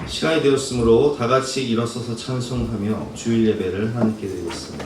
시간이 되었으므로 다 같이 일어서서 찬송하며 주일 예배를 하나님께 드리겠습니다.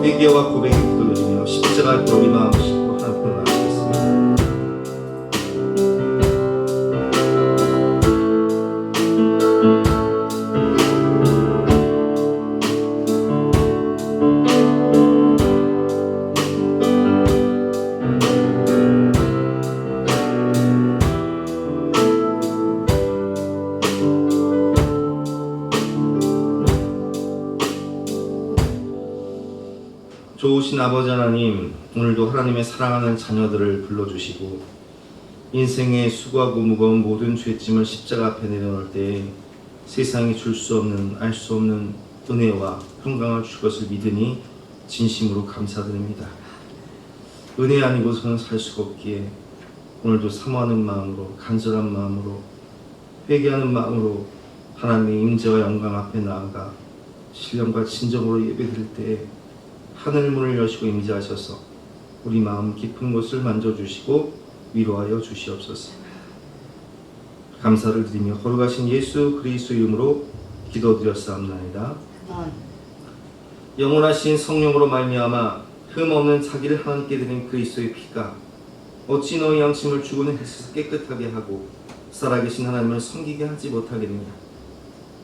회개와 고백의 기도를 드리며 십자가의 우리 마음을 싣고 하나님 앞으로 나아가겠습니다. 좋으신 아버지 하나님, 오늘도 하나님의 사랑하는 자녀들을 불러주시고 인생의 수고하고 무거운 모든 죄짐을 십자가 앞에 내려놓을 때에 세상이 줄 수 없는 알 수 없는 은혜와 평강을 줄 것을 믿으니 진심으로 감사드립니다. 은혜 아니고서는 살 수가 없기에 오늘도 사모하는 마음으로, 간절한 마음으로, 회개하는 마음으로 하나님의 임재와 영광 앞에 나아가 신령과 진정으로 예배드릴 때에 하늘 문을 여시고 임재하셔서 우리 마음 깊은 곳을 만져주시고 위로하여 주시옵소서. 감사를 드리며 거룩하신 예수 그리스도 이름으로 기도드렸사옵나이다. 영원하신 성령으로 말미암아 흠없는 자기를 하나님께 드린 그리스도의 피가 어찌 너희 양심을 죽은 햇에서 깨끗하게 하고 살아계신 하나님을 섬기게 하지 못하겠느냐.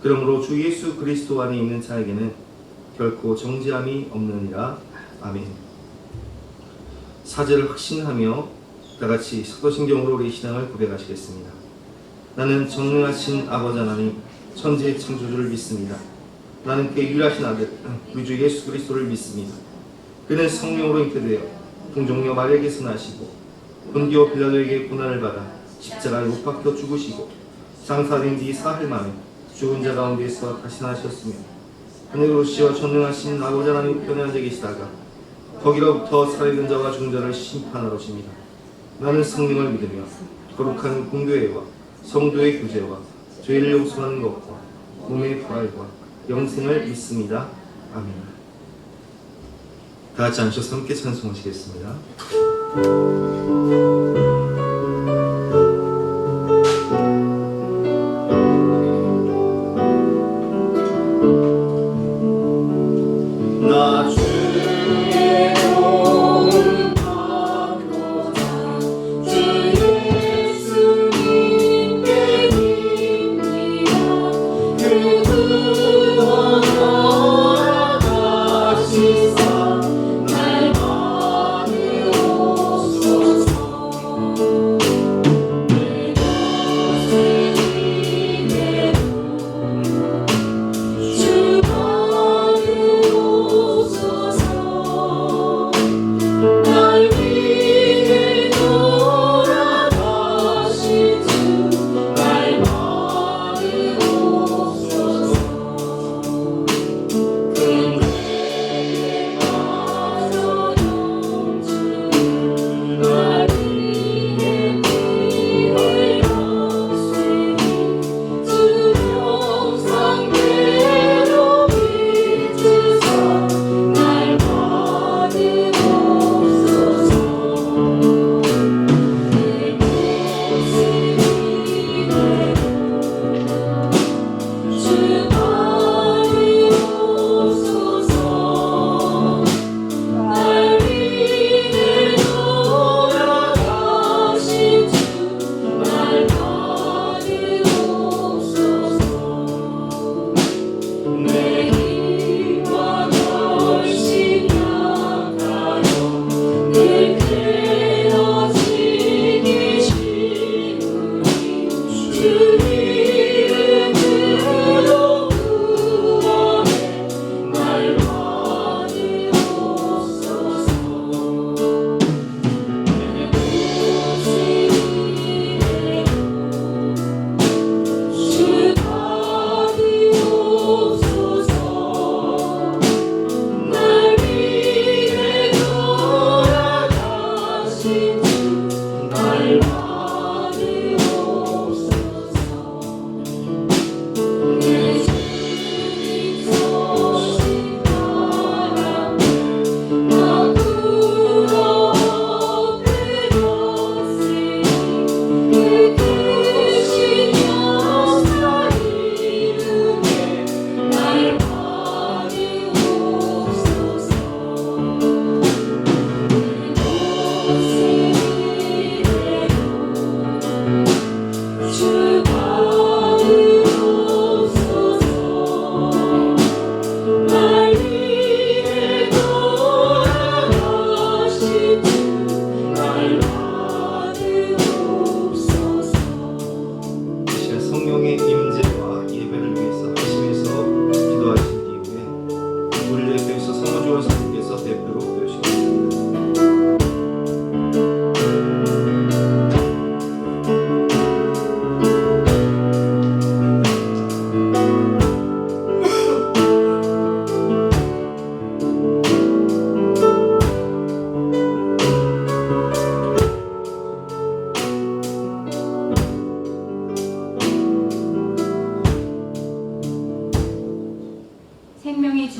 그러므로 주 예수 그리스도 안에 있는 자에게는 결코 정죄함이 없느니라. 아멘. 사제를 확신하며 다같이 사도신경으로 우리 신앙을 고백하시겠습니다. 나는 전능하신 아버지 하나님 천지의 창조주를 믿습니다. 나는 그의 유일하신 아들 우리 주 예수 그리스도를 믿습니다. 그는 성령으로 잉태되어 동정녀 마리아에게서 나시고 본디오 빌라도에게 고난을 받아 십자가에 못 박혀 죽으시고 장사된 뒤 사흘 만에 죽은 자 가운데서 다시 나셨으며 하늘로 오시어 전능하신 아버지 하나님 우편에 앉아 계시다가 거기로부터 살아있는 자와 죽은 자를 심판하러 오십니다. 나는 성령을 믿으며 거룩한 공교회와 성도의 교제와 죄를 용서하는 것과 몸의 부활과 영생을 믿습니다. 아멘. 다 같이 앉으셔서 함께 찬송하시겠습니다.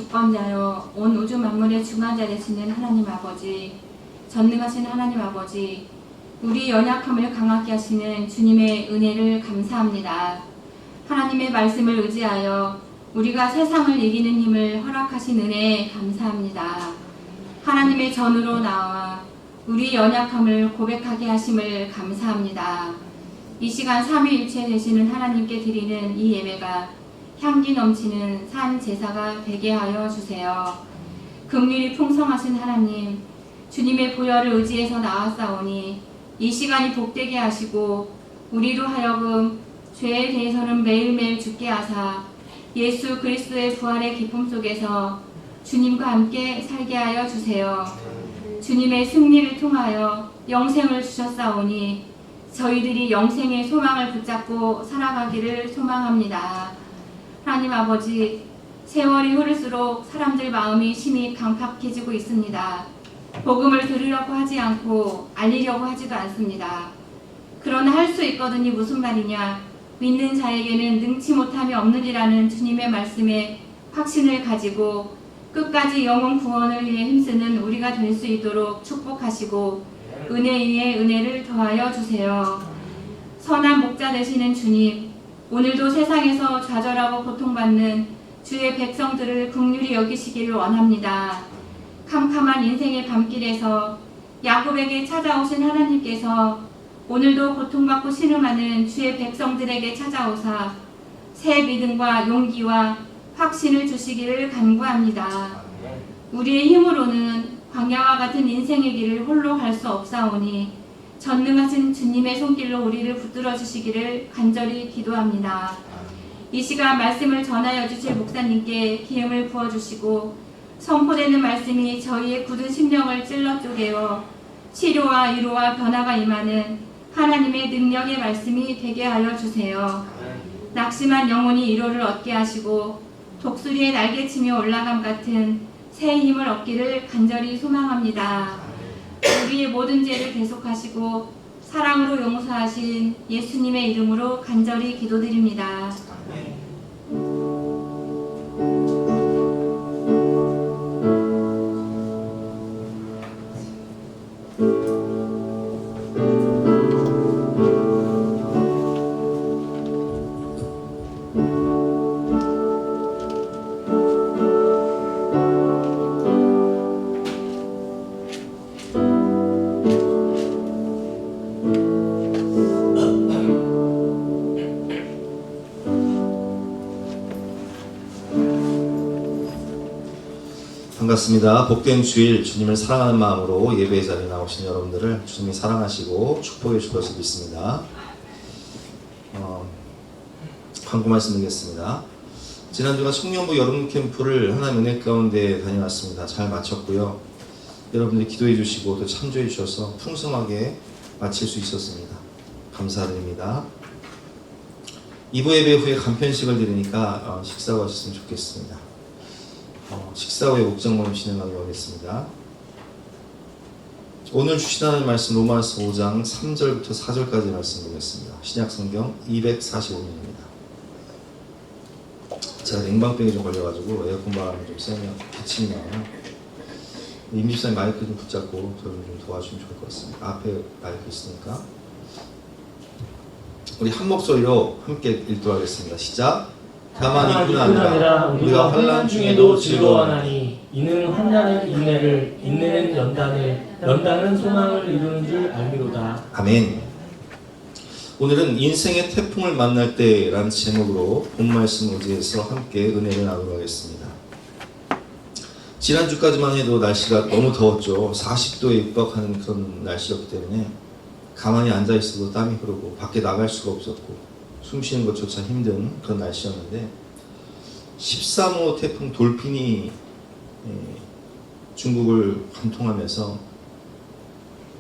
주권자여 온 우주 만물의 중환자 되시는 하나님 아버지, 전능하신 하나님 아버지, 우리 연약함을 강하게 하시는 주님의 은혜를 감사합니다. 하나님의 말씀을 의지하여 우리가 세상을 이기는 힘을 허락하신 은혜에 감사합니다. 하나님의 전으로 나와 우리 연약함을 고백하게 하심을 감사합니다. 이 시간 삼위일체 되시는 하나님께 드리는 이 예배가 향기 넘치는 산 제사가 되게 하여 주세요. 긍휼이 풍성하신 하나님, 주님의 보혈을 의지해서 나왔사오니 이 시간이 복되게 하시고 우리로 하여금 죄에 대해서는 매일매일 죽게 하사 예수 그리스도의 부활의 기쁨 속에서 주님과 함께 살게 하여 주세요. 주님의 승리를 통하여 영생을 주셨사오니 저희들이 영생의 소망을 붙잡고 살아가기를 소망합니다. 하나님 아버지, 세월이 흐를수록 사람들 마음이 심히 강팍해지고 있습니다. 복음을 들으려고 하지 않고 알리려고 하지도 않습니다. 그러나 할 수 있거든이 무슨 말이냐? 믿는 자에게는 능치 못함이 없느니라는 주님의 말씀에 확신을 가지고 끝까지 영혼 구원을 위해 힘쓰는 우리가 될 수 있도록 축복하시고 은혜 위에 은혜를 더하여 주세요. 선한 목자 되시는 주님, 오늘도 세상에서 좌절하고 고통받는 주의 백성들을 긍휼히 여기시기를 원합니다. 캄캄한 인생의 밤길에서 야곱에게 찾아오신 하나님께서 오늘도 고통받고 신음하는 주의 백성들에게 찾아오사 새 믿음과 용기와 확신을 주시기를 간구합니다. 우리의 힘으로는 광야와 같은 인생의 길을 홀로 갈 수 없사오니 전능하신 주님의 손길로 우리를 붙들어 주시기를 간절히 기도합니다. 이 시간 말씀을 전하여 주실 목사님께 기름을 부어주시고 선포되는 말씀이 저희의 굳은 심령을 찔러 쪼개어 치료와 위로와 변화가 임하는 하나님의 능력의 말씀이 되게 하여 주세요. 낙심한 영혼이 위로를 얻게 하시고 독수리의 날개치며 올라감 같은 새 힘을 얻기를 간절히 소망합니다. 우리의 모든 죄를 대속하시고 사랑으로 용서하신 예수님의 이름으로 간절히 기도드립니다. 반갑습니다. 복된 주일 주님을 사랑하는 마음으로 예배의 자리에 나오신 여러분들을 주님이 사랑하시고 축복해 줄 것을 믿습니다. 광고 말씀드리겠습니다. 지난주가 청년부 여름 캠프를 하나님 은혜 가운데 다녀왔습니다. 잘 마쳤고요. 여러분들이 기도해 주시고 또 참조해 주셔서 풍성하게 마칠 수 있었습니다. 감사드립니다. 2부 예배 후에 간편식을 드리니까 식사하고 하셨으면 좋겠습니다. 식사 후에 목장 모임 진행하도록 하겠습니다. 오늘 주시는 말씀 로마서 5장 3절부터 4절까지 말씀 보겠습니다. 신약성경 245면입니다. 제가 냉방병이 좀 걸려가지고 에어컨 바람이 좀 세면 기침이 나요. 임집사님 마이크 좀 붙잡고 저를 좀 도와주시면 좋을 것 같습니다. 앞에 마이크 있으니까 우리 한 목소리로 함께 읽도록 하겠습니다. 시작! 다만 이뿐 아니라 우리가 환난 중에도 즐거워하나니 이는 환난은 인내를, 인내는 연단을, 연단은 소망을 이루는 줄 알미로다. 아멘. 오늘은 인생의 태풍을 만날 때라는 제목으로 본 말씀 의지해서 함께 은혜를 나누도록 하겠습니다. 지난주까지만 해도 날씨가 너무 더웠죠. 40도에 육박하는 그런 날씨였기 때문에 가만히 앉아 있어도 땀이 흐르고 밖에 나갈 수가 없었고 숨 쉬는 것조차 힘든 그런 날씨였는데 13호 태풍 돌핀이 중국을 관통하면서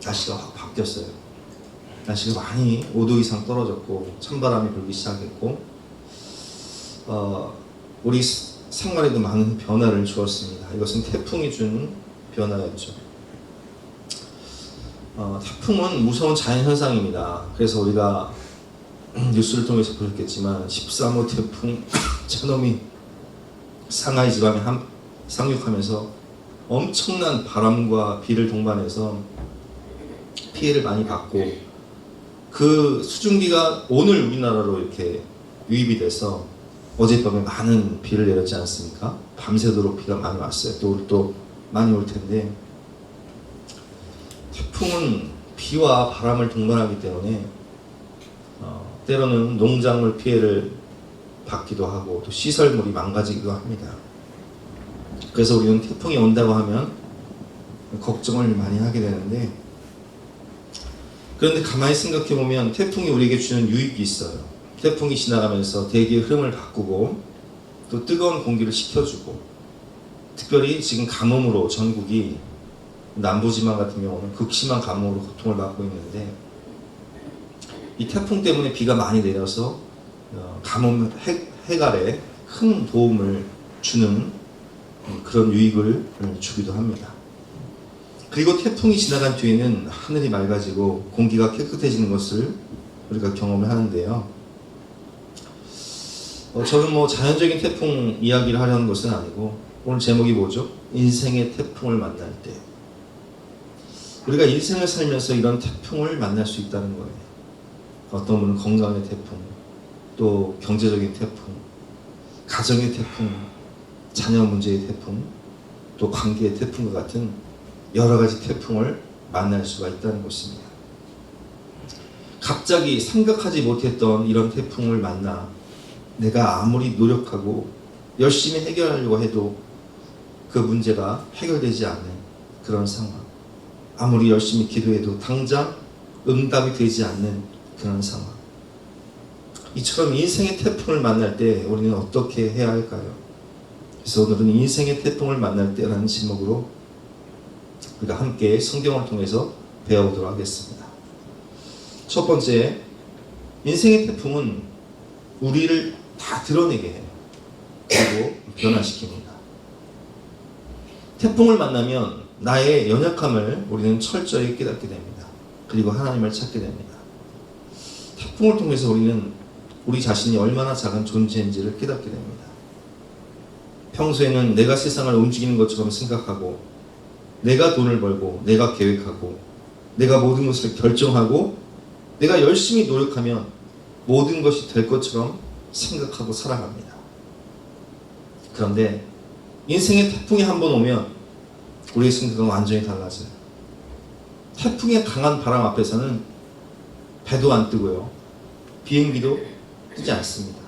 날씨가 확 바뀌었어요. 날씨가 많이 5도 이상 떨어졌고 찬바람이 불기 시작했고 우리 생활에도 많은 변화를 주었습니다. 이것은 태풍이 준 변화였죠. 태풍은 무서운 자연현상입니다. 그래서 우리가 뉴스를 통해서 보셨겠지만 13호 태풍 저놈이 상하이 지방에 상륙하면서 엄청난 바람과 비를 동반해서 피해를 많이 받고, 그 수증기가 오늘 우리나라로 이렇게 유입이 돼서 어젯밤에 많은 비를 내렸지 않습니까? 밤새도록 비가 많이 왔어요. 또 오늘 또 많이 올 텐데, 태풍은 비와 바람을 동반하기 때문에 때로는 농작물 피해를 받기도 하고 또 시설물이 망가지기도 합니다. 그래서 우리는 태풍이 온다고 하면 걱정을 많이 하게 되는데, 그런데 가만히 생각해 보면 태풍이 우리에게 주는 유익이 있어요. 태풍이 지나가면서 대기의 흐름을 바꾸고 또 뜨거운 공기를 식혀주고, 특별히 지금 가뭄으로 전국이 남부지방 같은 경우는 극심한 가뭄으로 고통을 받고 있는데, 이 태풍 때문에 비가 많이 내려서 가뭄 해갈에 큰 도움을 주는 그런 유익을 주기도 합니다. 그리고 태풍이 지나간 뒤에는 하늘이 맑아지고 공기가 깨끗해지는 것을 우리가 경험을 하는데요. 저는 뭐 자연적인 태풍 이야기를 하려는 것은 아니고, 오늘 제목이 뭐죠? 인생의 태풍을 만날 때. 우리가 인생을 살면서 이런 태풍을 만날 수 있다는 거예요. 어떤 분은 건강의 태풍, 또 경제적인 태풍, 가정의 태풍, 자녀 문제의 태풍, 또 관계의 태풍과 같은 여러 가지 태풍을 만날 수가 있다는 것입니다. 갑자기 생각하지 못했던 이런 태풍을 만나 내가 아무리 노력하고 열심히 해결하려고 해도 그 문제가 해결되지 않는 그런 상황, 아무리 열심히 기도해도 당장 응답이 되지 않는 그런 상황, 이처럼 인생의 태풍을 만날 때 우리는 어떻게 해야 할까요? 그래서 오늘은 인생의 태풍을 만날 때라는 제목으로 우리가 함께 성경을 통해서 배워보도록 하겠습니다. 첫 번째, 인생의 태풍은 우리를 다 드러내게 해요. 그리고 변화시킵니다. 태풍을 만나면 나의 연약함을 우리는 철저히 깨닫게 됩니다. 그리고 하나님을 찾게 됩니다. 태풍을 통해서 우리는 우리 자신이 얼마나 작은 존재인지를 깨닫게 됩니다. 평소에는 내가 세상을 움직이는 것처럼 생각하고, 내가 돈을 벌고, 내가 계획하고, 내가 모든 것을 결정하고, 내가 열심히 노력하면 모든 것이 될 것처럼 생각하고 살아갑니다. 그런데 인생의 태풍이 한번 오면 우리의 생각은 완전히 달라져요. 태풍의 강한 바람 앞에서는 배도 안 뜨고요, 비행기도 뜨지 않습니다.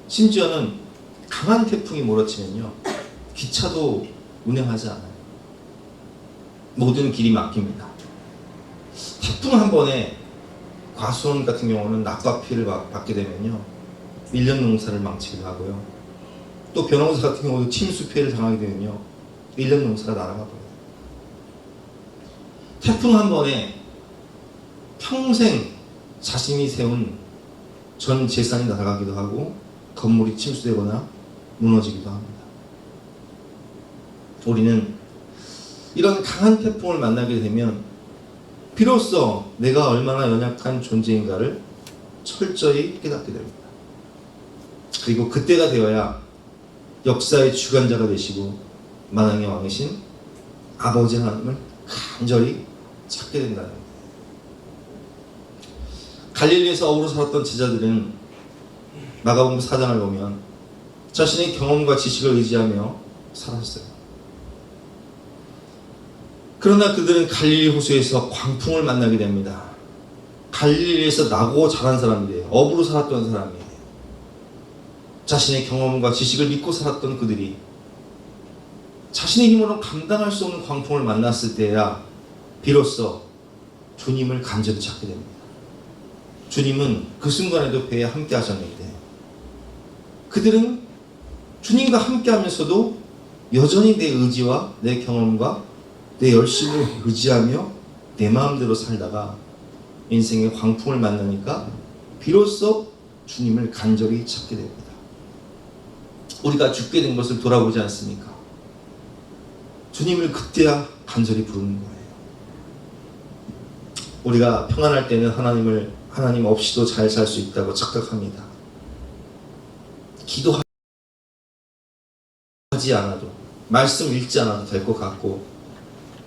심지어는 강한 태풍이 몰아치면요, 기차도 운행하지 않아요. 모든 길이 막힙니다. 태풍 한 번에 과수원 같은 경우는 낙과 피해를 받게 되면요, 밀련 농사를 망치기도 하고요, 또 벼농사 같은 경우도 침수 피해를 당하게 되면요, 밀련 농사가 날아가 버려요. 태풍 한 번에 평생 자신이 세운 전 재산이 날아가기도 하고, 건물이 침수되거나 무너지기도 합니다. 우리는 이런 강한 태풍을 만나게 되면 비로소 내가 얼마나 연약한 존재인가를 철저히 깨닫게 됩니다. 그리고 그때가 되어야 역사의 주관자가 되시고 만왕의 왕이신 아버지 하나님을 간절히 찾게 된다는 거예요. 갈릴리에서 어부로 살았던 제자들은 마가복음 4장을 보면 자신의 경험과 지식을 의지하며 살았어요. 그러나 그들은 갈릴리 호수에서 광풍을 만나게 됩니다. 갈릴리에서 나고 자란 사람들이에요. 어부로 살았던 사람이에요. 자신의 경험과 지식을 믿고 살았던 그들이 자신의 힘으로 감당할 수 없는 광풍을 만났을 때야 비로소 주님을 간절히 찾게 됩니다. 주님은 그 순간에도 배에 함께 하셨는데, 그들은 주님과 함께 하면서도 여전히 내 의지와 내 경험과 내 열심을 의지하며 내 마음대로 살다가 인생의 광풍을 만나니까 비로소 주님을 간절히 찾게 됩니다. 우리가 죽게 된 것을 돌아보지 않습니까? 주님을 그때야 간절히 부르는 거예요. 우리가 평안할 때는 하나님 없이도 잘 살 수 있다고 착각합니다. 기도하지 않아도, 말씀 읽지 않아도 될 것 같고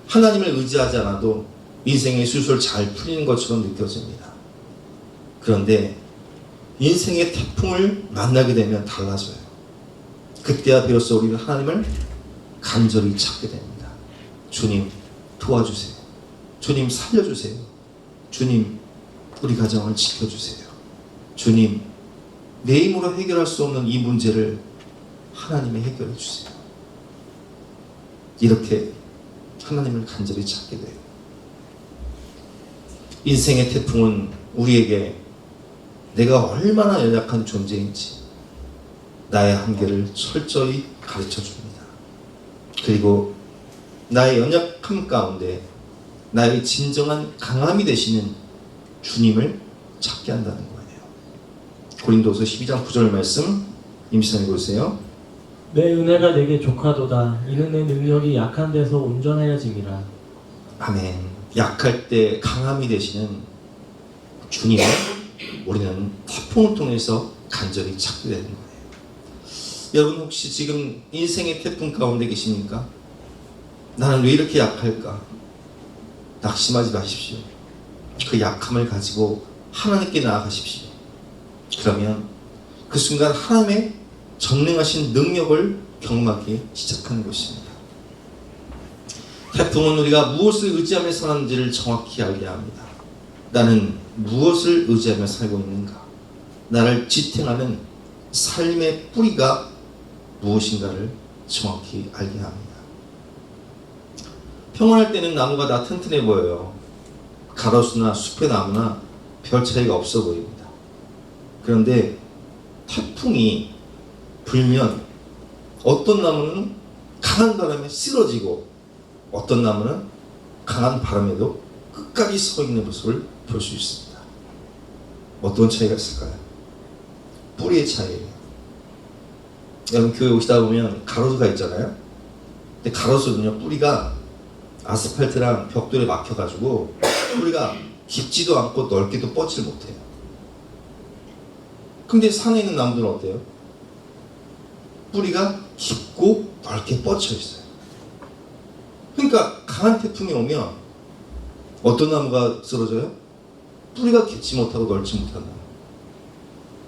하나님을 의지하지 않아도 인생의 수술 잘 풀리는 것처럼 느껴집니다. 그런데 인생의 태풍을 만나게 되면 달라져요. 그때야 비로소 우리는 하나님을 간절히 찾게 됩니다. 주님 도와주세요. 주님 살려주세요. 주님 우리 가정을 지켜주세요. 주님 내 힘으로 해결할 수 없는 이 문제를 하나님이 해결해 주세요. 이렇게 하나님을 간절히 찾게 돼요. 인생의 태풍은 우리에게 내가 얼마나 연약한 존재인지 나의 한계를 철저히 가르쳐 줍니다. 그리고 나의 연약함 가운데 나의 진정한 강함이 되시는 주님을 찾게 한다는 거예요. 고린도서 12장 9절 말씀 임시상 읽어주세요. 내 은혜가 내게 족하도다. 이는 내 능력이 약한 데서 온전하여짐이라. 아멘. 약할 때 강함이 되시는 주님을 우리는 태풍을 통해서 간절히 찾게 되는 거예요. 여러분 혹시 지금 인생의 태풍 가운데 계십니까? 나는 왜 이렇게 약할까? 낙심하지 마십시오. 그 약함을 가지고 하나님께 나아가십시오. 그러면 그 순간 하나님의 전능하신 능력을 경험하기 시작하는 것입니다. 태풍은 우리가 무엇을 의지하며 사는지를 정확히 알게 합니다. 나는 무엇을 의지하며 살고 있는가? 나를 지탱하는 삶의 뿌리가 무엇인가를 정확히 알게 합니다. 평온할 때는 나무가 다 튼튼해 보여요. 가로수나 숲의 나무나 별 차이가 없어 보입니다. 그런데 태풍이 불면 어떤 나무는 강한 바람에 쓰러지고 어떤 나무는 강한 바람에도 끝까지 서 있는 모습을 볼 수 있습니다. 어떤 차이가 있을까요? 뿌리의 차이예요. 여러분 교회 오시다 보면 가로수가 있잖아요. 근데 가로수는요 뿌리가 아스팔트랑 벽돌에 막혀가지고 뿌리가 깊지도 않고 넓게도 뻗질 못해요. 근데 산에 있는 나무들은 어때요? 뿌리가 깊고 넓게 뻗쳐 있어요. 그러니까 강한 태풍이 오면 어떤 나무가 쓰러져요? 뿌리가 깊지 못하고 넓지 못한 나무.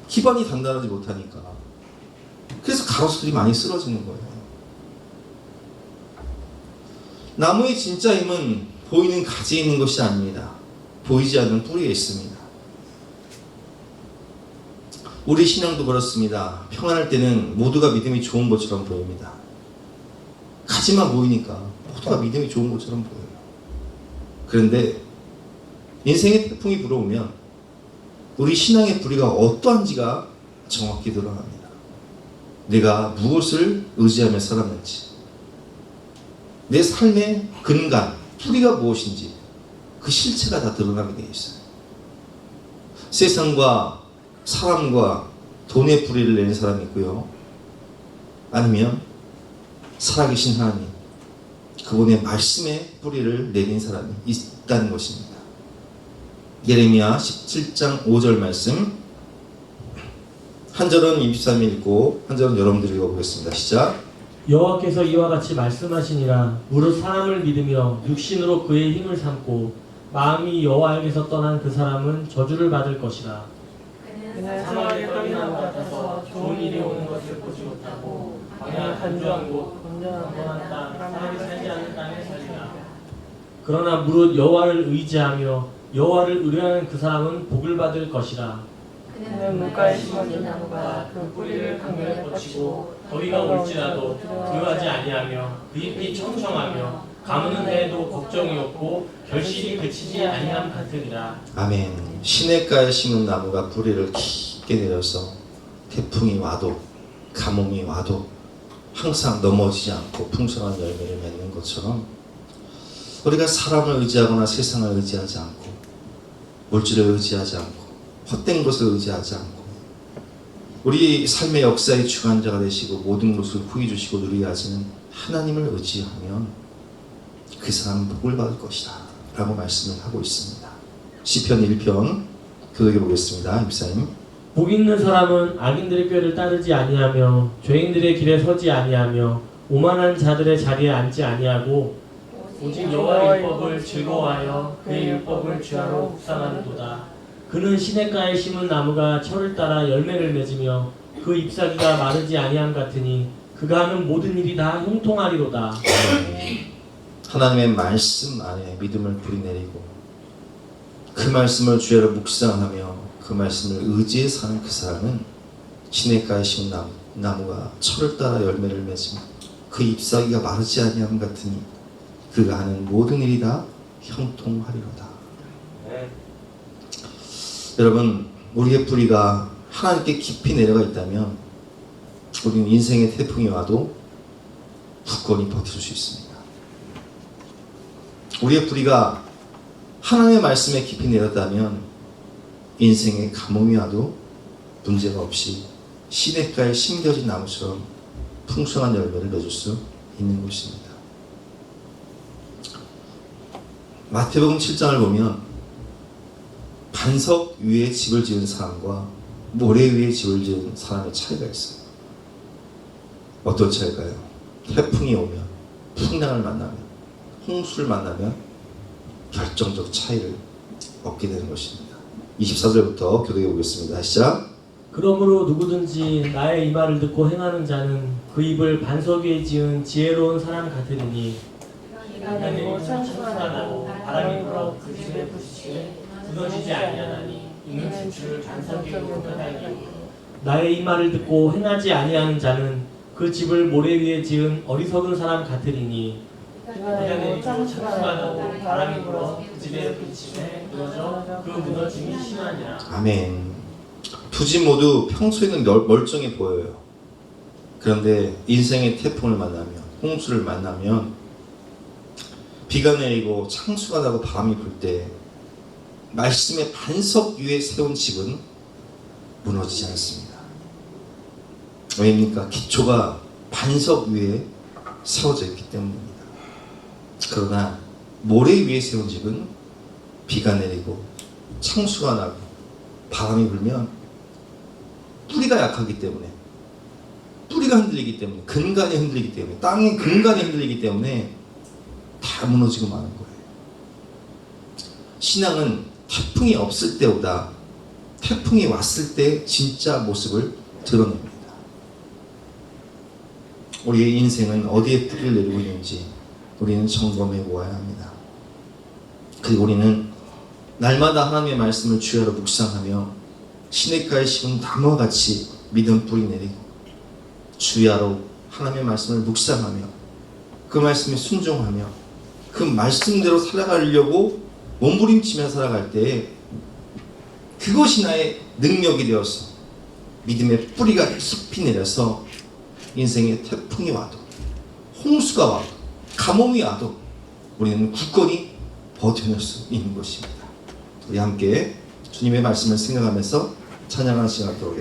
기반이 단단하지 못하니까. 그래서 가로수들이 많이 쓰러지는 거예요. 나무의 진짜 힘은 보이는 가지에 있는 것이 아닙니다. 보이지 않는 뿌리에 있습니다. 우리 신앙도 그렇습니다. 평안할 때는 모두가 믿음이 좋은 것처럼 보입니다. 가지만 보이니까 모두가 믿음이 좋은 것처럼 보여요. 그런데 인생의 태풍이 불어오면 우리 신앙의 뿌리가 어떠한지가 정확히 드러납니다. 내가 무엇을 의지하며 살았는지, 내 삶의 근간, 뿌리가 무엇인지 그 실체가 다 드러나게 되어 있어요. 세상과 사람과 돈의 뿌리를 내는 사람이 있고요. 아니면 살아계신 하나님, 그분의 말씀의 뿌리를 내린 사람이 있다는 것입니다. 예레미야 17장 5절 말씀 한 절은 임시삼이 읽고 한 절은 여러분들이 읽어보겠습니다. 시작. 여호와께서 이와 같이 말씀하시니라. 무릇 사람을 믿으며 육신으로 그의 힘을 삼고 마음이 여호와에게서 떠난 그 사람은 저주를 받을 것이라. 그는 사막의 떨기나무 같아서 좋은 일이 오는 것을 보지 못하고 그냥 간주한 곳 건전한 땅 사람이 살지 않는 땅에 살리라. 그러나 무릇 여호와를 의지하며 여호와를 의뢰하는 그 사람은 복을 받을 것이라. 그는 물가에 심어진 나무가 그 뿌리를 강물에 뻗치고 더위가 올지라도 두려워하지 아니하며 그 잎이 청청하며 가무는 해에도 걱정이 없고 결실이 그치지 아니함 같으리라. 아멘. 시냇가에 심은 나무가 뿌리를 깊게 내려서 태풍이 와도 가뭄이 와도 항상 넘어지지 않고 풍성한 열매를 맺는 것처럼 우리가 사람을 의지하거나 세상을 의지하지 않고 물질을 의지하지 않고 헛된 것을 의지하지 않고 우리 삶의 역사의 주관자가 되시고 모든 것을 후히 주시고 누리게 하시는 하나님을 의지하면 그 사람은 복을 받을 것이다 라고 말씀을 하고 있습니다. 시편 1편 교독해 보겠습니다. 입사님. 복 있는 사람은 악인들의 꾀를 따르지 아니하며 죄인들의 길에 서지 아니하며 오만한 자들의 자리에 앉지 아니하고 오직 여호와의 율법을 즐거워하여 그의 율법을 주야로 묵상하는도다. 그는 시냇가에 심은 나무가 철을 따라 열매를 맺으며 그 잎사귀가 마르지 아니함 같으니 그가 하는 모든 일이 다 형통하리로다. 하나님의 말씀 안에 믿음을 뿌리내리고 그 말씀을 주야로 묵상하며 그 말씀을 의지해 사는 그 사람은 시냇가에 심은 나무가 철을 따라 열매를 맺으며 그 잎사귀가 마르지 아니함 같으니 그가 하는 모든 일이 다 형통하리로다. 여러분, 우리의 뿌리가 하나님께 깊이 내려가 있다면 우리는 인생의 태풍이 와도 굳건히 버틸 수 있습니다. 우리의 뿌리가 하나님의 말씀에 깊이 내렸다면 인생의 가뭄이 와도 문제가 없이 시냇가에 심겨진 나무처럼 풍성한 열매를 맺을 수 있는 것입니다. 마태복음 7장을 보면 반석 위에 집을 지은 사람과 모래 위에 집을 지은 사람의 차이가 있어요. 어떤 차이일까요? 태풍이 오면, 풍랑을 만나면, 홍수를 만나면 결정적 차이를 얻게 되는 것입니다. 24절부터 교독해 보겠습니다. 시작. 그러므로 누구든지 나의 이 말을 듣고 행하는 자는 그 입을 반석 위에 지은 지혜로운 사람 같으리니 이가 내리고 창수가 나고 바람이 불어 그 집에 부딪히되 무너지지 아니하나니 이는 집주를 반석 위에 옮겨다니고 나의 이 말을 듣고 행하지 아니하는 자는 그 집을 모래 위에 지은 어리석은 사람 같으리니 이가 내리고 창수가 나고 바람이 불어 그 집에 부딪히되 무너져 그 무너짐이 심하니라. 아멘. 두 집 모두 평소에는 멀쩡해 보여요. 그런데 인생의 태풍을 만나면, 홍수를 만나면, 비가 내리고 창수가 나고 바람이 불 때 말씀의 반석 위에 세운 집은 무너지지 않습니다. 왜입니까? 기초가 반석 위에 세워져 있기 때문입니다. 그러나 모래 위에 세운 집은 비가 내리고 창수가 나고 바람이 불면 뿌리가 약하기 때문에, 뿌리가 흔들리기 때문에, 근간이 흔들리기 때문에, 땅의 근간이 흔들리기 때문에 다 무너지고 마는 거예요. 신앙은 태풍이 없을 때보다 태풍이 왔을 때 진짜 모습을 드러냅니다. 우리의 인생은 어디에 뿌리를 내리고 있는지 우리는 점검해 보아야 합니다. 그리고 우리는 날마다 하나님의 말씀을 주야로 묵상하며 시냇가에 심은 나무와 같이 믿음 뿌리 내리고 주야로 하나님의 말씀을 묵상하며 그 말씀에 순종하며 그 말씀대로 살아가려고 몸부림치며 살아갈 때 그것이 나의 능력이 되어서 믿음의 뿌리가 깊이 내려서 인생의 태풍이 와도 홍수가 와도 가뭄이 와도 우리는 굳건히 버텨낼 수 있는 것입니다. 우리 함께 주님의 말씀을 생각하면서 찬양하는 시간을 갖도록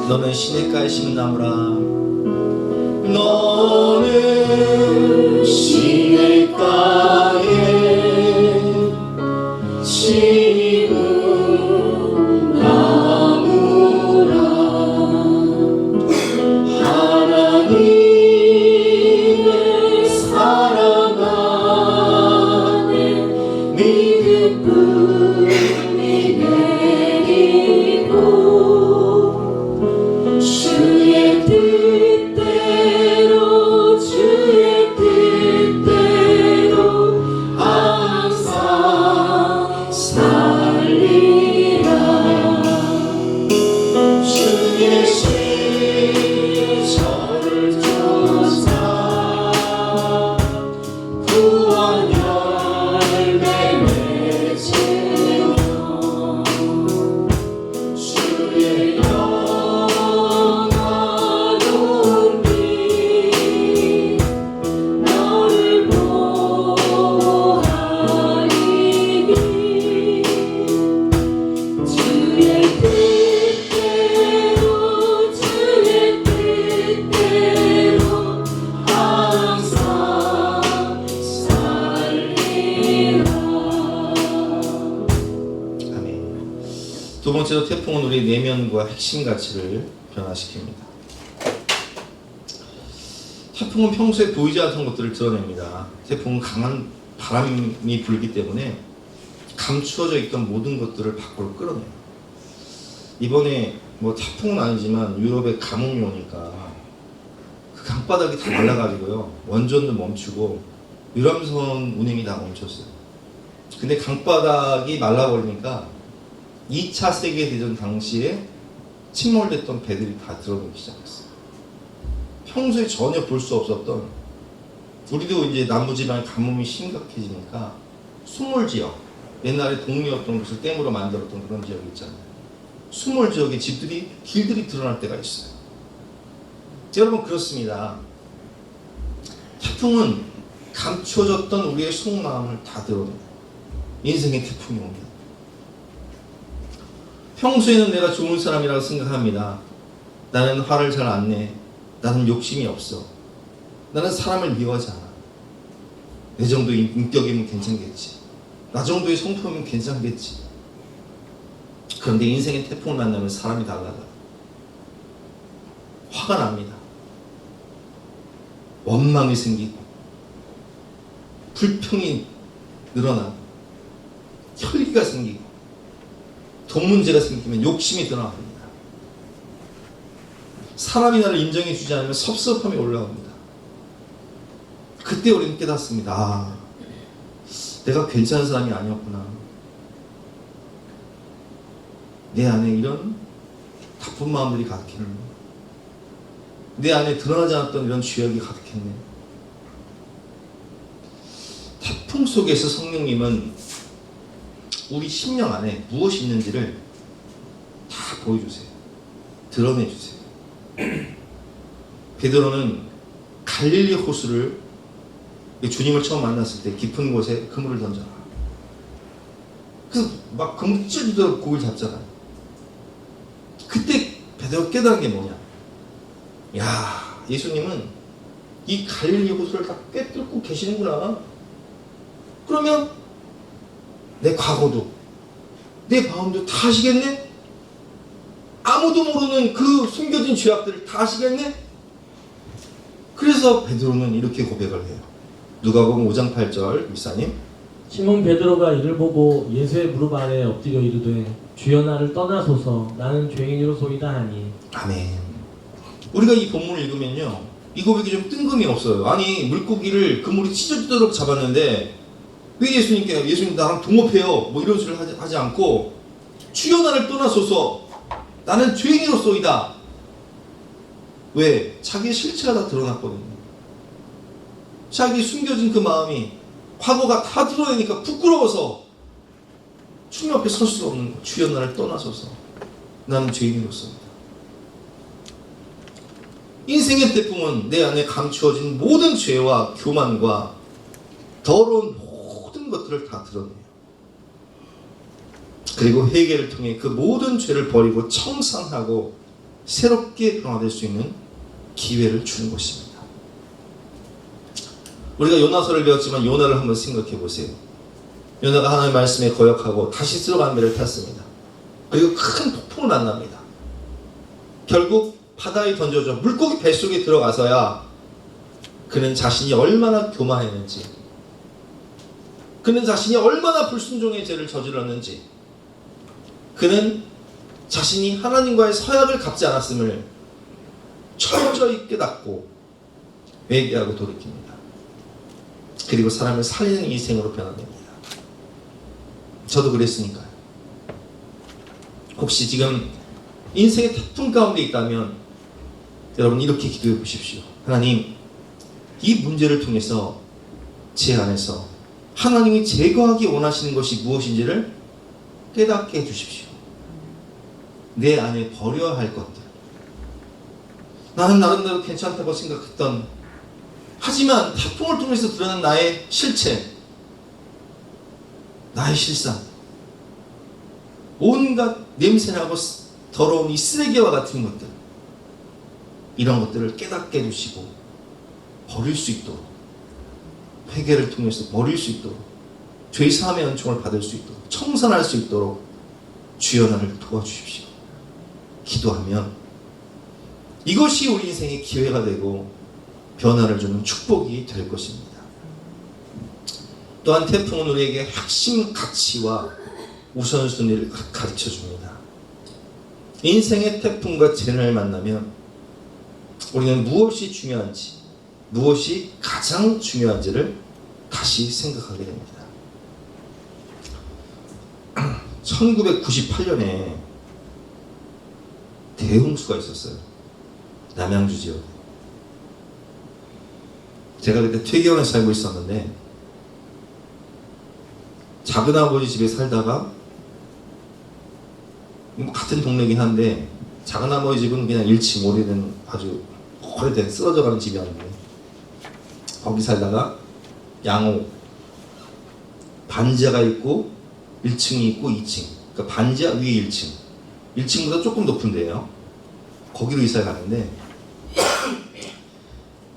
너는 시냇가에 심은 나무라. 너는 시냇가에 심은 나무라. 하나님의 사랑하는 믿음 뿌리 내리고 주의 뜻대로 주의 뜻 번째로 태풍은 우리 내면과 핵심 가치를 변화시킵니다. 태풍은 평소에 보이지 않던 것들을 드러냅니다. 태풍은 강한 바람이 불기 때문에 감추어져 있던 모든 것들을 밖으로 끌어내요. 이번에 뭐 태풍은 아니지만 유럽에 가뭄이 오니까 그 강바닥이 다 말라가지고요. 원전도 멈추고 유람선 운행이 다 멈췄어요. 근데 강바닥이 말라버리니까 2차 세계대전 당시에 침몰됐던 배들이 다 들어오기 시작했어요. 평소에 전혀 볼 수 없었던, 우리도 이제 남부지방에 가뭄이 심각해지니까 수몰지역, 옛날에 동리였던 것을 댐으로 만들었던 그런 지역이 있잖아요. 수몰 지역에 집들이, 길들이 드러날 때가 있어요. 여러분, 그렇습니다. 태풍은 감추어졌던 우리의 속마음을 다 드러내요. 인생의 태풍이 옵니다. 평소에는 내가 좋은 사람이라고 생각합니다. 나는 화를 잘 안 내. 나는 욕심이 없어. 나는 사람을 미워하지 않아. 내 정도의 인격이면 괜찮겠지. 나 정도의 성품이면 괜찮겠지. 그런데 인생의 태풍을 만나면 사람이 달라져요. 화가 납니다. 원망이 생기고 불평이 늘어나고 혈기가 생기고 돈 문제가 생기면 욕심이 드러납니다. 사람이 나를 인정해 주지 않으면 섭섭함이 올라옵니다. 그때 우리는 깨닫습니다. 아, 내가 괜찮은 사람이 아니었구나. 내 안에 이런 나쁜 마음들이 가득했네. 내 안에 드러나지 않았던 이런 죄악이 가득했네. 태풍 속에서 성령님은 우리 심령 안에 무엇이 있는지를 다 보여주세요. 드러내주세요. 베드로는 갈릴리 호수를, 주님을 처음 만났을 때 깊은 곳에 그물을 던져라. 그래서 막 그물 찢어지도록 고기를 잡잖아요. 그때 베드로가 깨달은 게 뭐냐? 야, 예수님은 이 갈릴리 호수를 다 꿰뚫고 계시는구나. 그러면 내 과거도 내 마음도 다 아시겠네? 아무도 모르는 그 숨겨진 죄악들을 다 아시겠네? 그래서 베드로는 이렇게 고백을 해요. 누가복음 5장 8절, 미사님. 시몬 베드로가 이를 보고 예수의 무릎 아래에 엎드려 이르되 주여 나를 떠나소서 나는 죄인으로소이다 하니. 아멘. 우리가 이 본문을 읽으면요, 이 고백이 좀 뜬금이 없어요. 아니, 물고기를 그물이 찢어지도록 잡았는데 왜 예수님 나랑 동업해요? 뭐 이런 소리를 하지 않고 주여 나를 떠나소서 나는 죄인으로소이다. 왜? 자기의 실체가 다 드러났거든요. 자기 숨겨진 그 마음이, 과거가 다 드러내니까 부끄러워서 주님 앞에 설 수 없는 거. 주여 나를 떠나소서 나는 죄인으로소이다. 인생의 태풍은 내 안에 감추어진 모든 죄와 교만과 더러운 모든 것들을 다 드러내요. 그리고 회개를 통해 그 모든 죄를 버리고 청산하고 새롭게 변화될 수 있는 기회를 주는 것입니다. 우리가 요나서를 배웠지만 요나를 한번 생각해 보세요. 요나가 하나님의 말씀에 거역하고 다시 들어간 배를 탔습니다. 그리고 큰 폭풍을 만납니다. 결국 바다에 던져져 물고기 뱃속에 들어가서야 그는 자신이 얼마나 교만했는지, 그는 자신이 얼마나 불순종의 죄를 저질렀는지, 그는 자신이 하나님과의 서약을 갚지 않았음을 철저히 깨닫고 회개하고 돌이킵니다. 그리고 사람을 살리는 인생으로 변화됩니다. 저도 그랬으니까요. 혹시 지금 인생의 태풍 가운데 있다면 여러분 이렇게 기도해 보십시오. 하나님, 이 문제를 통해서 제 안에서 하나님이 제거하기 원하시는 것이 무엇인지를 깨닫게 해주십시오. 내 안에 버려야 할 것들, 나는 나름대로 괜찮다고 생각했던, 하지만 태풍을 통해서 드러난 나의 실체, 나의 실상, 온갖 냄새나고 더러운 이 쓰레기와 같은 것들, 이런 것들을 깨닫게 해주시고 버릴 수 있도록, 회개를 통해서 버릴 수 있도록, 죄사함의 은총을 받을 수 있도록, 청산할 수 있도록 주여 나를 도와주십시오. 기도하면 이것이 우리 인생의 기회가 되고 변화를 주는 축복이 될 것입니다. 또한 태풍은 우리에게 핵심 가치와 우선순위를 가르쳐 줍니다. 인생의 태풍과 재난을 만나면 우리는 무엇이 중요한지, 무엇이 가장 중요한지를 다시 생각하게 됩니다. 1998년에 대홍수가 있었어요. 남양주 지역에. 제가 그때 퇴계원에 살고 있었는데 작은아버지 집에 살다가 같은 동네긴 한데 작은아버지 집은 그냥 1층 오래된 아주 오래된 쓰러져가는 집이었는데 거기 살다가 양호 반지하가 있고 1층이 있고 2층, 그러니까 반지하 위에 1층, 1층보다 조금 높은 데예요. 거기로 이사를 가는데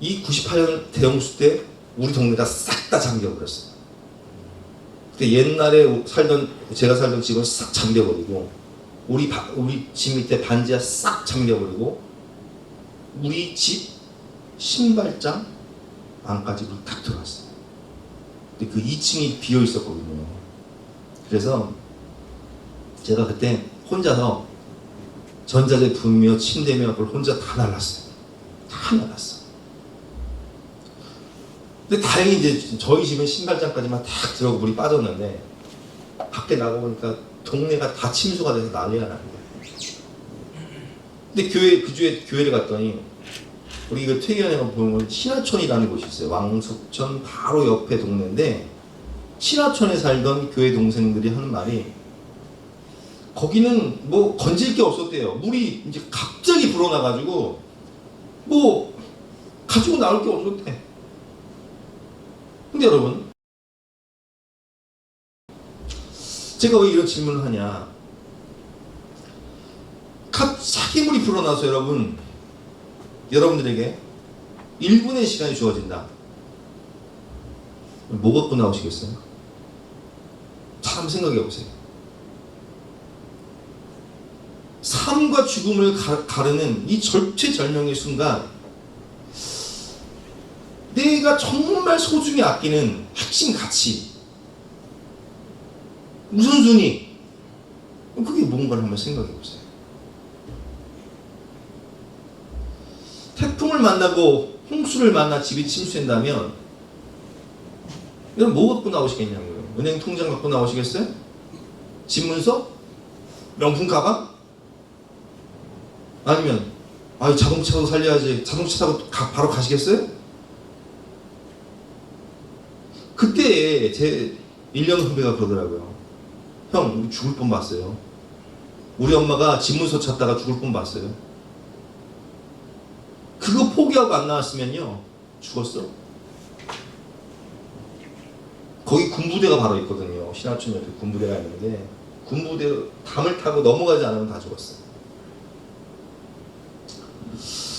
이 98년 대홍수 때 우리 동네가 싹 다 잠겨버렸어요. 그때 옛날에 제가 살던 집은 싹 잠겨버리고 우리 집 밑에 반지하 싹 잠겨버리고 우리 집 신발장 안까지 물이 탁 들어왔어요. 근데 그 2층이 비어 있었거든요. 그래서 제가 그때 혼자서 전자제품이며 침대며 그걸 혼자 다 날랐어요. 다 날랐어. 근데 다행히 이제 저희 집은 신발장까지만 탁 들어오고 물이 빠졌는데 밖에 나가보니까 동네가 다 침수가 돼서 난리가 나는 거예요. 근데 그 주에 교회를 갔더니 우리 이거 퇴계원에 보면 신하촌이라는 곳이 있어요. 왕석천 바로 옆에 동네인데 신하촌에 살던 교회 동생들이 하는 말이 거기는 뭐 건질 게 없었대요. 물이 이제 갑자기 불어나가지고 뭐 가지고 나올 게 없었대. 근데 여러분, 제가 왜 이런 질문을 하냐? 갑자기 물이 불어나서 여러분들에게 1분의 시간이 주어진다. 뭐 갖고 나오시겠어요? 참 생각해 보세요. 삶과 죽음을 가르는 이 절체절명의 순간 내가 정말 소중히 아끼는 핵심 가치, 우선순위, 그게 뭔가를 한번 생각해 보세요. 태풍을 만나고 홍수를 만나 집이 침수된다면 여러분 뭐 갖고 나오시겠냐고요? 은행 통장 갖고 나오시겠어요? 집문서? 명품 가방? 아니면 자동차도 살려야지, 자동차 타고 바로 가시겠어요? 그때 제 1년 후배가 그러더라고요. 형, 우리 죽을 뻔 봤어요. 우리 엄마가 집문서 찾다가 죽을 뻔 봤어요. 그거 포기하고 안 나왔으면요 죽었어. 거기 군부대가 바로 있거든요. 신하촌 옆에 군부대가 있는데 군부대 담을 타고 넘어가지 않으면 다 죽었어요.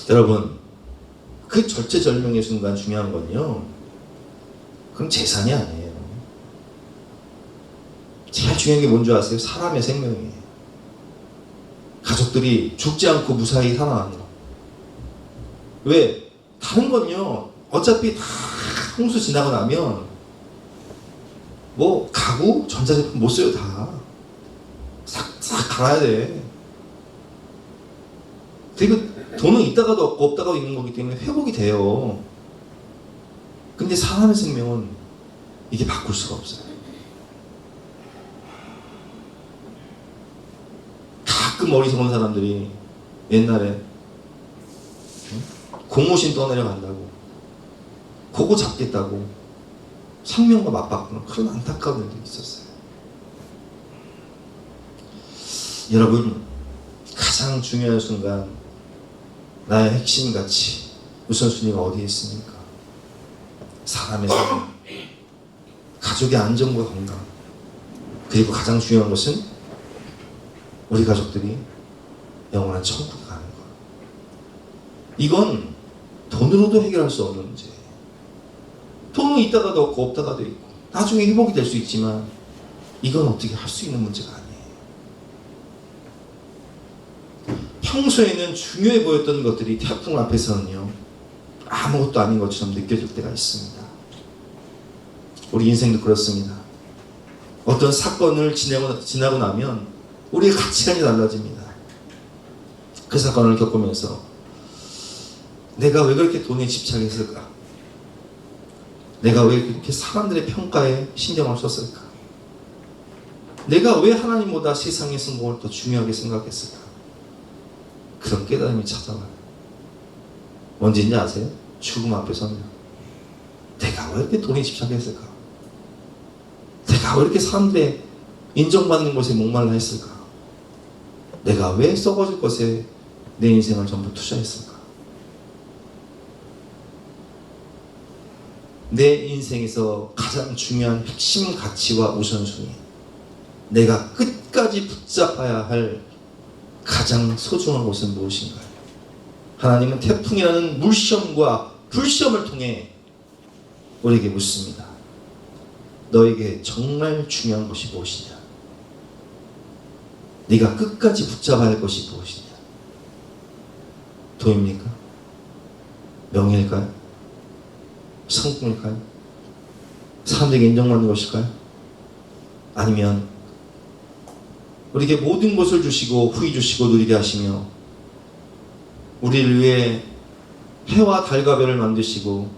여러분, 그 절체절명의 순간 중요한 건요, 그럼 재산이 아니에요. 제일 중요한 게 뭔지 아세요? 사람의 생명이에요. 가족들이 죽지 않고 무사히 살아나는 거. 왜? 다른 건요, 어차피 다 홍수 지나고 나면 뭐 가구, 전자제품 못 써요. 다 싹 갈아야 돼. 그리고 돈은 있다가도 없고 없다가도 있는 거기 때문에 회복이 돼요. 근데 사람의 생명은 이게 바꿀 수가 없어요. 가끔 어리석은 사람들이 옛날에 고무신 떠내려간다고, 그거 잡겠다고 생명과 맞바꾸는 그런 안타까운 일들이 있었어요. 여러분, 가장 중요한 순간 나의 핵심 가치, 우선순위가 어디에 있습니까? 사람의 생명, 가족의 안정과 건강, 그리고 가장 중요한 것은 우리 가족들이 영원한 천국에 가는 것. 이건 돈으로도 해결할 수 없는 문제예요. 돈은 있다가도 없고 없다가도 있고 나중에 회복이 될 수 있지만 이건 어떻게 할 수 있는 문제가 아니에요. 평소에는 중요해 보였던 것들이 태풍 앞에서는요, 아무것도 아닌 것처럼 느껴질 때가 있습니다. 우리 인생도 그렇습니다. 어떤 사건을 지나고 나면 우리의 가치관이 달라집니다. 그 사건을 겪으면서 내가 왜 그렇게 돈에 집착했을까? 내가 왜 그렇게 사람들의 평가에 신경을 썼을까? 내가 왜 하나님보다 세상의 성공을 더 중요하게 생각했을까? 그런 깨달음이 찾아와요. 뭔지인지 아세요? 죽음 앞에 서면 내가 왜 이렇게 돈에 집착했을까? 내가 왜 이렇게 사람들의 인정받는 것에 목말라 했을까? 내가 왜 썩어질 것에 내 인생을 전부 투자했을까? 내 인생에서 가장 중요한 핵심 가치와 우선순위, 내가 끝까지 붙잡아야 할 가장 소중한 것은 무엇인가요? 하나님은 태풍이라는 물시험과 불시험을 통해 우리에게 묻습니다. 너에게 정말 중요한 것이 무엇이냐? 네가 끝까지 붙잡아야 할 것이 무엇이냐? 돈입니까? 명예일까요? 성공일까요? 사람들에게 인정받는 것일까요? 아니면 우리에게 모든 것을 주시고 후히 주시고 누리게 하시며 우리를 위해 해와 달과 별을 만드시고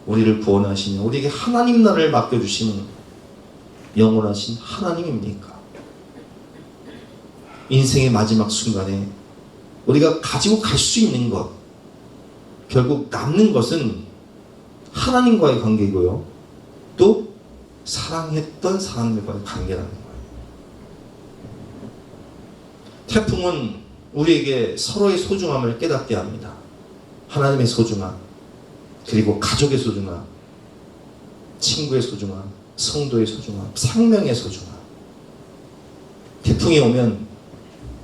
우리를 구원하시며 우리에게 하나님 나라를 맡겨주시는 영원하신 하나님입니까? 인생의 마지막 순간에 우리가 가지고 갈 수 있는 것, 결국 남는 것은 하나님과의 관계고요, 또 사랑했던 사람들과의 관계라는 거예요. 태풍은 우리에게 서로의 소중함을 깨닫게 합니다. 하나님의 소중함, 그리고 가족의 소중함, 친구의 소중함, 성도의 소중함, 생명의 소중함. 태풍이 오면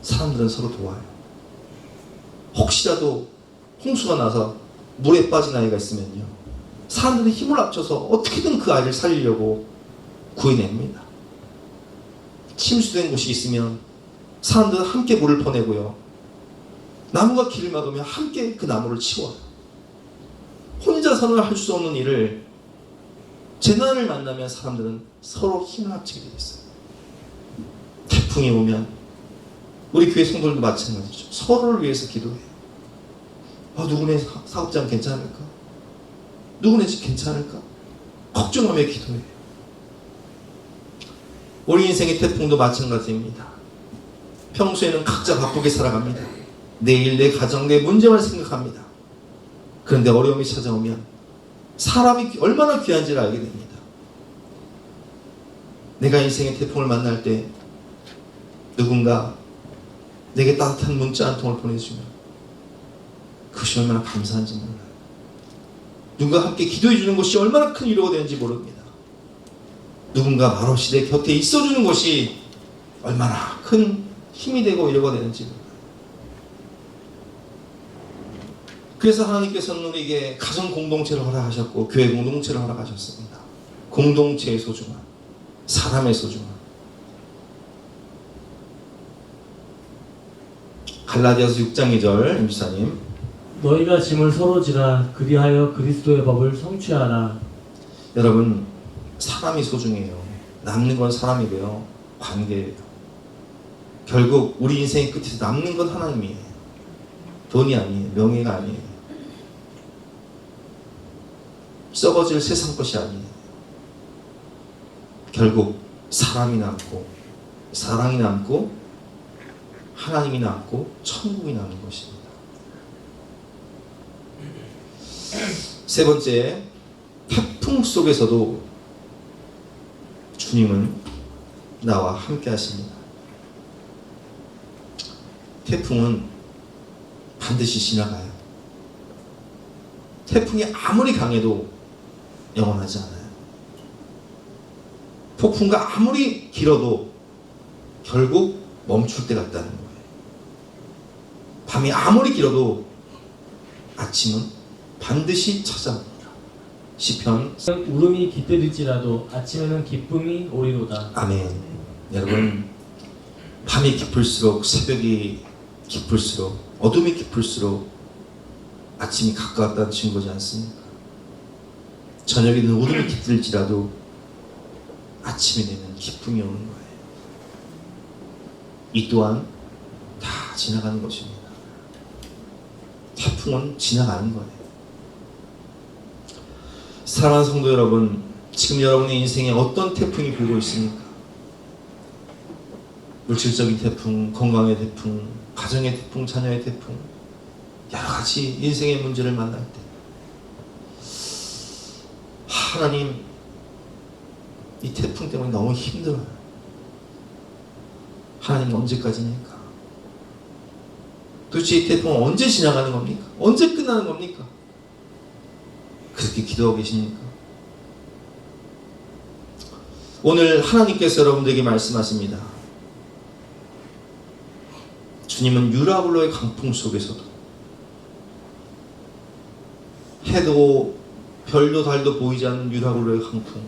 사람들은 서로 도와요. 혹시라도 홍수가 나서 물에 빠진 아이가 있으면요, 사람들은 힘을 합쳐서 어떻게든 그 아이를 살리려고 구해냅니다. 침수된 곳이 있으면 사람들은 함께 물을 퍼내고요, 나무가 길을 막으면 함께 그 나무를 치워요. 혼자서는 할 수 없는 일을, 재난을 만나면 사람들은 서로 힘을 합치게 되어 있어요. 태풍이 오면 우리 교회 성도들도 마찬가지죠. 서로를 위해서 기도해요. 누구네 사업장 괜찮을까? 누구네 집 괜찮을까? 걱정하며 기도해요. 우리 인생의 태풍도 마찬가지입니다. 평소에는 각자 바쁘게 살아갑니다. 내일, 내 가정, 내 문제만 생각합니다. 그런데 어려움이 찾아오면 사람이 얼마나 귀한지를 알게 됩니다. 내가 인생의 태풍을 만날 때 누군가 내게 따뜻한 문자 한 통을 보내주면 그것이 얼마나 감사한지 몰라요. 누군가 함께 기도해 주는 것이 얼마나 큰 위로가 되는지 모릅니다. 누군가 말없이 내 곁에 있어주는 것이 얼마나 큰 힘이 되고 위로가 되는지 몰라요. 그래서 하나님께서는 우리에게 가정 공동체를 허락하셨고 교회 공동체를 허락하셨습니다. 공동체의 소중함, 사람의 소중함. 갈라디아서 6장 2절 임주사님. 너희가 짐을 서로 지라 그리하여 그리스도의 법을 성취하라. 여러분, 사람이 소중해요. 남는 건 사람이고요, 관계예요. 결국 우리 인생의 끝에서 남는 건 하나님이에요. 돈이 아니에요. 명예가 아니에요. 썩어질 세상 것이 아니에요. 결국 사람이 남고, 사랑이 남고, 하나님이 남고, 천국이 남는 것입니다. 세 번째, 태풍 속에서도 주님은 나와 함께 하십니다. 태풍은 반드시 지나가요. 태풍이 아무리 강해도 영원하지 않아요. 폭풍과 아무리 길어도 결국 멈출 때가 있다는 거예요. 밤이 아무리 길어도 아침은 반드시 찾아옵니다. 시편. 울음이 깃들일지라도 아침에는 기쁨이 오리로다. 아멘. 여러분, 밤이 깊을수록, 새벽이 깊을수록 어둠이 깊을수록 아침이 가까웠다는 증거지 않습니까? 저녁에는 어둠이 깃들지라도 아침이 되면 기쁨이 오는 거예요. 이 또한 다 지나가는 것입니다. 태풍은 지나가는 거예요. 사랑하는 성도 여러분, 지금 여러분의 인생에 어떤 태풍이 불고 있습니까? 물질적인 태풍, 건강의 태풍, 가정의 태풍, 자녀의 태풍, 여러 가지 인생의 문제를 만날 때 하나님, 이 태풍 때문에 너무 힘들어요. 하나님 언제까지입니까? 도대체 이 태풍은 언제 지나가는 겁니까? 언제 끝나는 겁니까? 그렇게 기도하고 계십니까? 오늘 하나님께서 여러분들에게 말씀하십니다. 주님은 유라굴로의 강풍 속에서도 해도 별도 달도 보이지 않는 유라굴로의 강풍,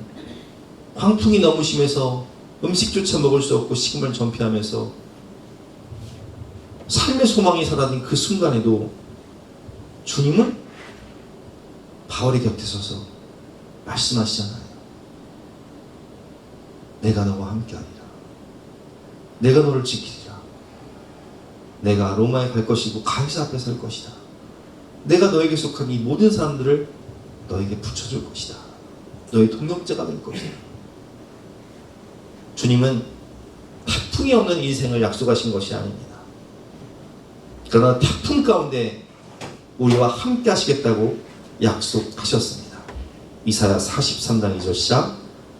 광풍이 너무 심해서 음식조차 먹을 수 없고 식음을 전폐하면서 삶의 소망이 사라진 그 순간에도 주님은 바울의 곁에 서서 말씀하시잖아요. 내가 너와 함께하리라. 내가 너를 지키리라. 내가 로마에 갈 것이고 가이사 앞에 설 것이다. 내가 너에게 속한 이 모든 사람들을 너에게 붙여줄 것이다. 너의 동역자가 될 것이다. 주님은 태풍이 없는 인생을 약속하신 것이 아닙니다. 그러나 태풍 가운데 우리와 함께 하시겠다고 약속하셨습니다. 이사야 43장 2절 시작.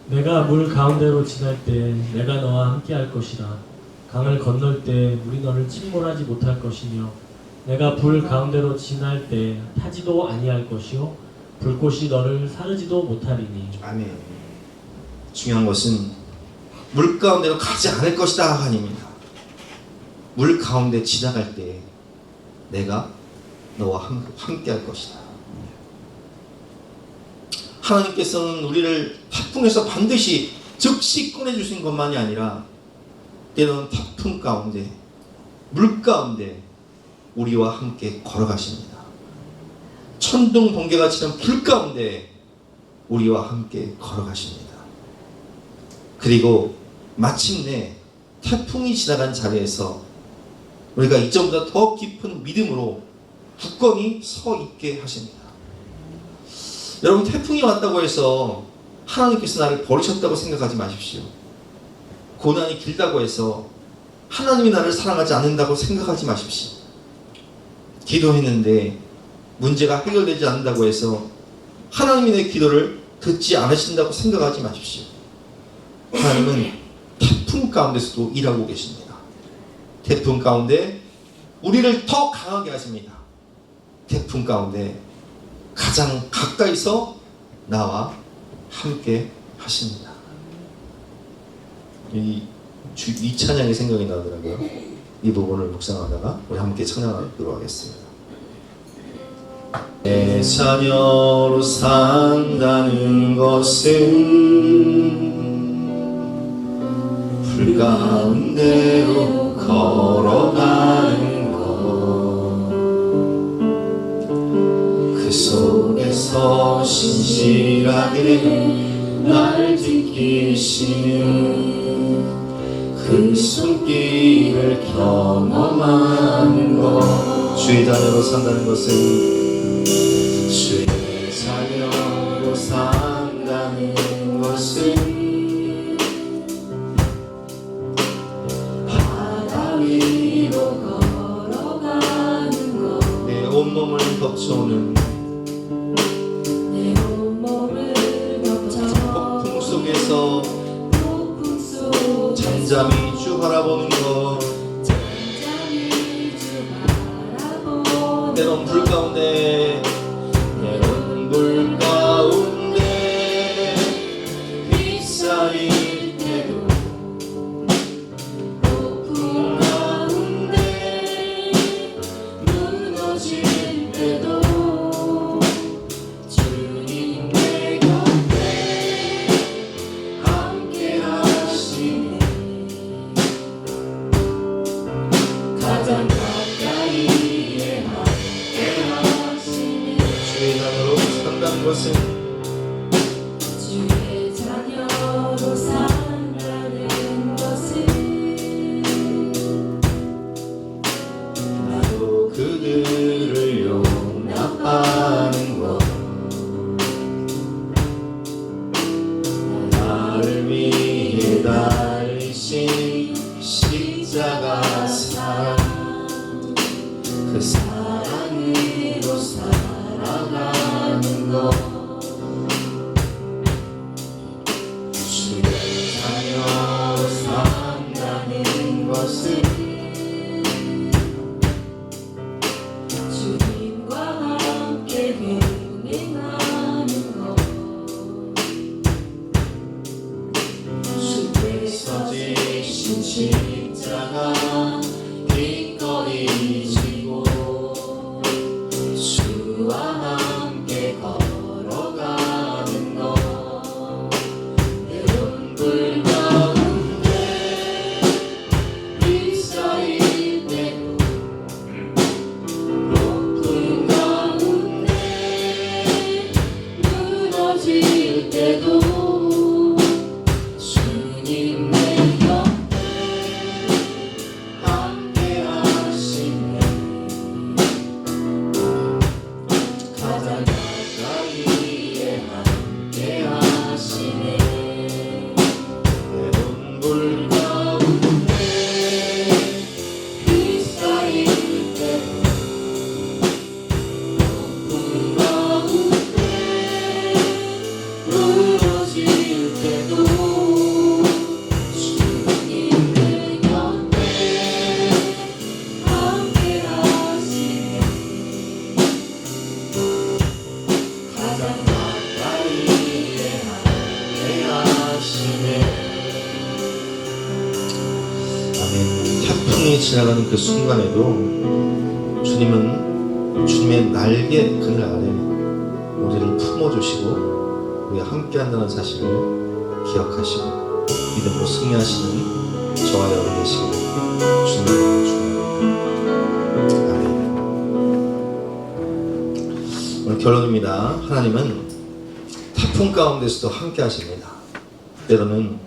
내가 물 가운데로 지날 때 내가 너와 함께 할 것이라. 강을 건널 때 물이 너를 침몰하지 못할 것이며 내가 불 가운데로 지날 때 타지도 아니할 것이요 불꽃이 너를 사르지도 못하리니. 아멘. 중요한 것은 물 가운데로 가지 않을 것이다 아닙니다. 물 가운데 지나갈 때 내가 너와 함께 할 것이다. 하나님께서는 우리를 태풍에서 반드시 즉시 꺼내주신 것만이 아니라 때로는 태풍 가운데, 물 가운데 우리와 함께 걸어가십니다. 천둥 번개가 치는 불 가운데 우리와 함께 걸어가십니다. 그리고 마침내 태풍이 지나간 자리에서 우리가 이전보다 더 깊은 믿음으로 굳건히 서 있게 하십니다. 여러분, 태풍이 왔다고 해서 하나님께서 나를 버리셨다고 생각하지 마십시오. 고난이 길다고 해서 하나님이 나를 사랑하지 않는다고 생각하지 마십시오. 기도했는데 문제가 해결되지 않는다고 해서 하나님이 내 기도를 듣지 않으신다고 생각하지 마십시오. 하나님은 태풍 가운데서도 일하고 계십니다. 태풍 가운데 우리를 더 강하게 하십니다. 태풍 가운데 가장 가까이서 나와 함께 하십니다. 이 찬양이 생각이 나더라고요. 이 부분을 묵상하다가 우리 함께 찬양하도록 하겠습니다. 내 자녀로 산다는 것은 불 가운데로 걸어가는 것, 그 속에서 신실하게 날 지키시는 그 손길을 경험하는 것. 주의 자녀로 산다는 것은, 주의 자녀로 산다는 것은 바다 위로 걸어가는 것, 내 온몸을 덮쳐오는, 내 온몸을 덮쳐 폭풍 속에서 잠잠히 주 바라보는 것, 때론 불 가운데, 때론 불 가운데 휩싸일 때도, 폭풍 가운데 무너질 때도 주님 내 곁에 함께 하시니 가장 가까이 기다리신 십자가 사랑, 그 사랑으로 살아가는 것, 주를 자녀로 산다는 것은 주님과 함께 동행하는 것, 주께서 지신 십자가 기꺼이 지고 주와 함께 걸어가는 것, 외로운 불 가운데 빗사일 때도 높은 가운데 무너질 때도 주님 내 곁에 함께 하시네. 가장 가까이에 함께 하시네. 외로운 불 가운데 빗사일 때도 높은 가운데 무너질 때도 주님 내 곁에 함께 하시네. 가장 가까이에 함께 하시네. 아멘. 태풍이 지나가는 그 순간에도 주님은 주님의 날개 그늘 아래 우리를 품어주시고 우리가 함께한다는 사실을 기억하시고 믿음으로 승리하시는 저와 여러분 되시기를 주님으로 축원합니다. 아멘. 오늘 결론입니다. 하나님은 태풍 가운데서도 함께하십니다. 때로는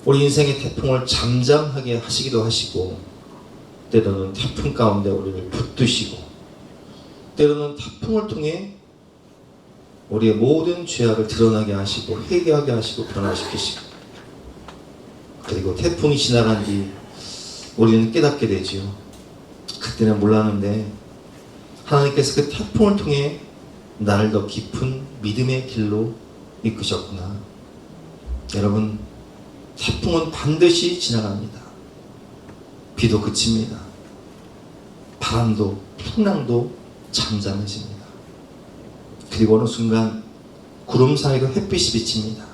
우리 인생의 태풍을 잠잠하게 하시기도 하시고, 때로는 태풍 가운데 우리를 붙드시고, 때로는 태풍을 통해 우리의 모든 죄악을 드러나게 하시고 회개하게 하시고 변화시키시고, 그리고 태풍이 지나간 뒤 우리는 깨닫게 되지요. 그때는 몰랐는데 하나님께서 그 태풍을 통해 나를 더 깊은 믿음의 길로 이끄셨구나. 여러분, 태풍은 반드시 지나갑니다. 비도 그칩니다. 바람도 풍랑도 잠잠해집니다. 그리고 어느 순간 구름 사이로 햇빛이 비칩니다.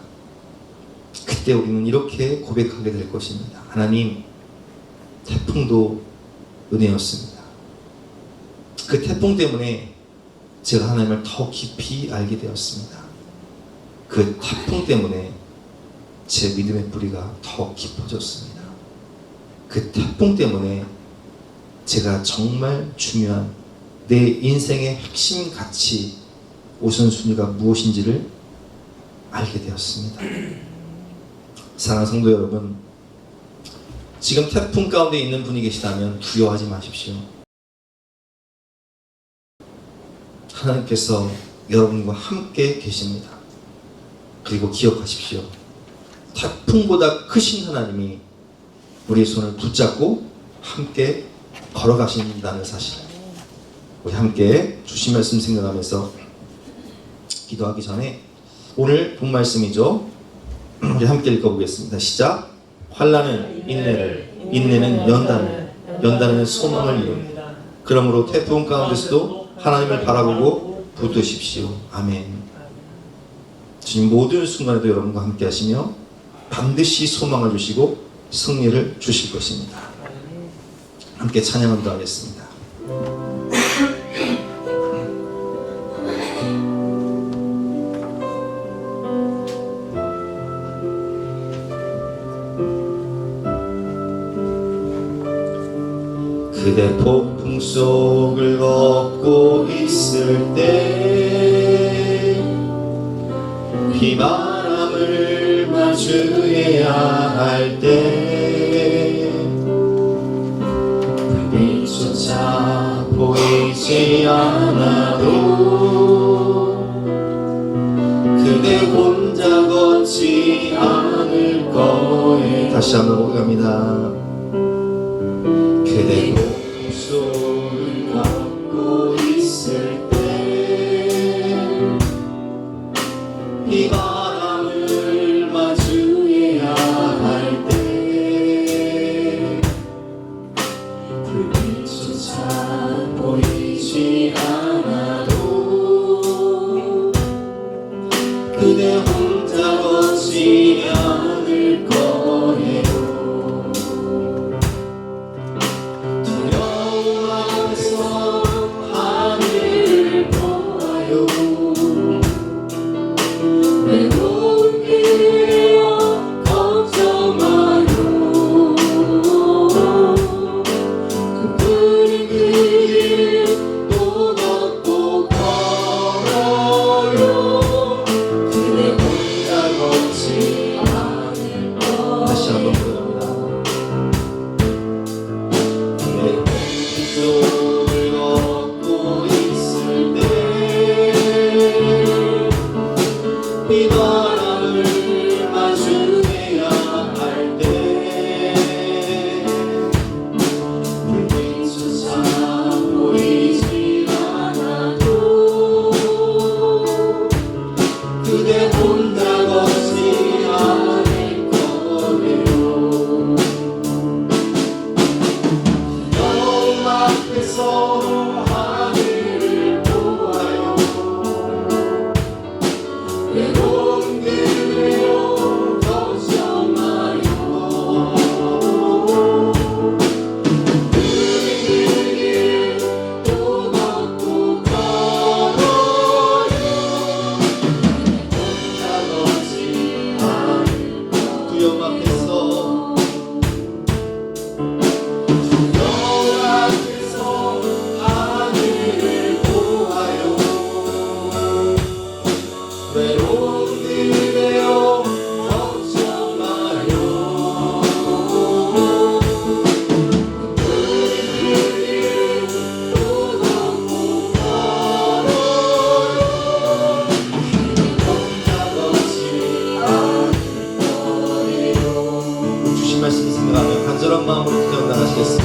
그때 우리는 이렇게 고백하게 될 것입니다. 하나님, 태풍도 은혜였습니다. 그 태풍 때문에 제가 하나님을 더 깊이 알게 되었습니다. 그 태풍 때문에 제 믿음의 뿌리가 더 깊어졌습니다. 그 태풍 때문에 제가 정말 중요한 내 인생의 핵심 가치, 우선순위가 무엇인지를 알게 되었습니다. 사랑하는 성도 여러분, 지금 태풍 가운데 있는 분이 계시다면 두려워하지 마십시오. 하나님께서 여러분과 함께 계십니다. 그리고 기억하십시오. 태풍보다 크신 하나님이 우리의 손을 붙잡고 함께 걸어가신다는 사실, 우리 함께 주신 말씀 생각하면서 기도하기 전에 오늘 본 말씀이죠. 우리 함께 읽어보겠습니다. 시작. 환난은 인내를, 인내는 연단을, 연단은 소망을 이룹니다. 그러므로 태풍 가운데서도 하나님을 바라보고 붙드십시오. 아멘. 주님 모든 순간에도 여러분과 함께 하시며 반드시 소망을 주시고 승리를 주실 것입니다. 함께 찬양을 기도하겠습니다. 그대 폭풍 속을 걷고 있을 때 비바람을 마주해야 할 때 불빛조차 보이지 않아도 그대 혼자 걷지 않을 거예요. 다시 한번 고백합니다. 그대 손을 걷고 있을 때 비바람을 마주해야 할 때 불빛조차 보이지 않아도 그대 혼자 걷지 않을 거예요. 두려움 앞에서 하늘을 보아요. 외로운 그대여 걱정 마요. 꿈꾸는 그 길 또 걷고 걸어요. 그대 혼자 걷지 않을 거예요. 다시 한번 부릅니다. 그대 손을 걷고 있을 때 비바람을 마주해야 할 때 불빛조차 보이지 않아도 그대 혼자 걷지 않을 거예요. 두려움 앞에서 하늘을 보아요. 외로운 그대여 걱정 마요. 그 길 또 걷고 걸어요. 혼자 걷지 않을 거예요. 두려움 앞에서 하늘을 보아요. 외로운 그대여 걱정 마요. 그 길 또 걷고 걸어요. 혼자 걷지 않을 거예요. 주신 말씀이 생각하며 간절한 마음으로 기도해 나가시겠습니다.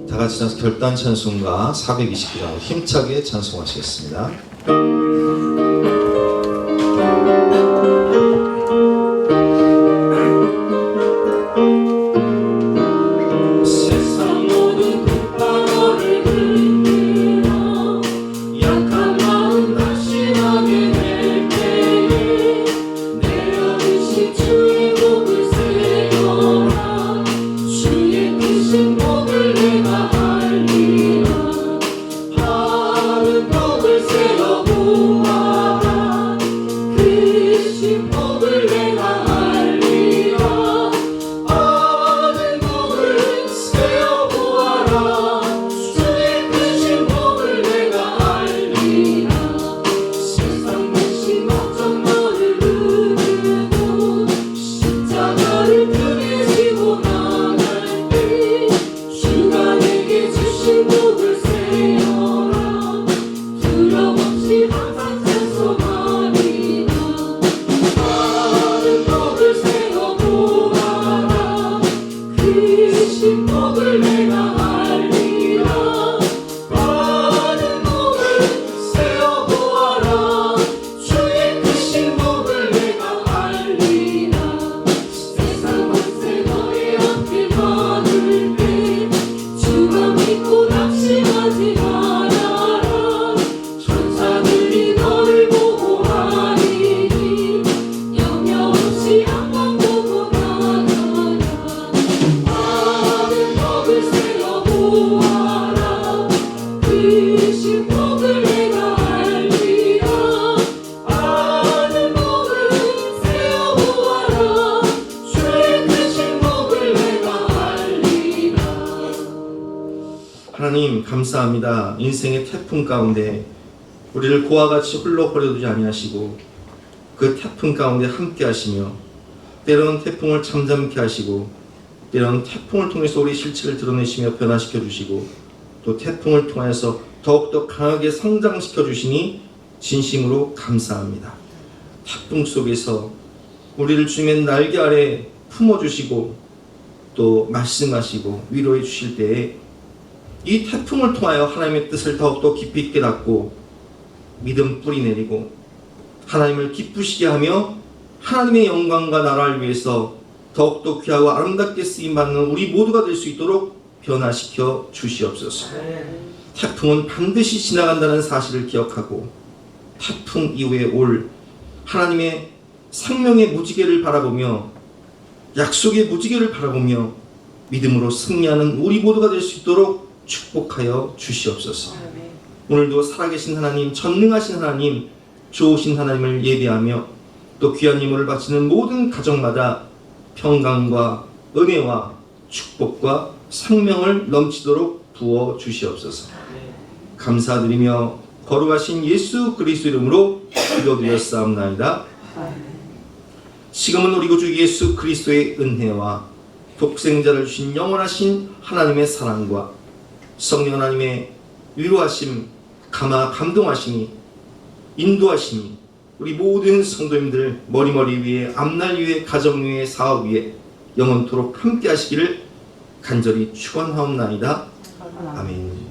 다 같이 결단 찬송가 420장 힘차게 찬송하시겠습니다. 세상 모든 빗방울을 흔들어 약한 마음 낙심하게 될 때에 내려주신 주의 복을 세워라. 주의 크신 복을 내가 알리라. 하늘 복을 세워 보아라. 크신 복을 내가 알리라. 하늘 복을 세워 보아라. 주의 크신 복을 내가 알리라. 세상 모든 걱정 너를 누르고 십자가를 등에 지고 나갈 때 주가 내게 주신 복을 세워라. 두려움 없이 항상 찬송하리라. 하늘 복을 세워 보아라. 크신 복을 내가 알리라. 하늘 복을 세워 보아라. 주의 크신 복을 내가 알리라. 세상 권세 너의 앞길 많을 때 주가 믿고 낙심하지 말아라. 천사들이 너를 보호하리니 염려 없이 항상 보고 나가라. 하늘 복을 하나님 감사합니다. 인생의 태풍 가운데 우리를 고와 같이 홀로 버려두지 아니하시고 그 태풍 가운데 함께 하시며 때로는 태풍을 잠잠케 하시고 때로는 태풍을 통해서 우리 실체를 드러내시며 변화시켜 주시고 또 태풍을 통해서 더욱더 강하게 성장시켜 주시니 진심으로 감사합니다. 태풍 속에서 우리를 주님의 날개 아래 품어주시고 또 말씀하시고 위로해 주실 때에 이 태풍을 통하여 하나님의 뜻을 더욱더 깊이 깨닫고 믿음 뿌리 내리고 하나님을 기쁘시게 하며 하나님의 영광과 나라를 위해서 더욱더 귀하고 아름답게 쓰임받는 우리 모두가 될 수 있도록 변화시켜 주시옵소서. 태풍은 반드시 지나간다는 사실을 기억하고 태풍 이후에 올 하나님의 생명의 무지개를 바라보며 약속의 무지개를 바라보며 믿음으로 승리하는 우리 모두가 될 수 있도록 축복하여 주시옵소서. 오늘도 살아계신 하나님, 전능하신 하나님, 좋으신 하나님을 예배하며 또 귀한 예물을 바치는 모든 가정마다 평강과 은혜와 축복과 생명을 넘치도록 부어 주시옵소서. 감사드리며 거룩하신 예수 그리스도 이름으로 기도드렸사옵나이다. 지금은 우리 구주 예수 그리스도의 은혜와 독생자를 주신 영원하신 하나님의 사랑과 성령 하나님의 위로하심, 감동하심이, 인도하심이 우리 모든 성도님들 머리머리 위에, 앞날 위에, 가정 위에, 사업 위에 영원토록 함께 하시기를 간절히 축원하옵나이다. 아멘.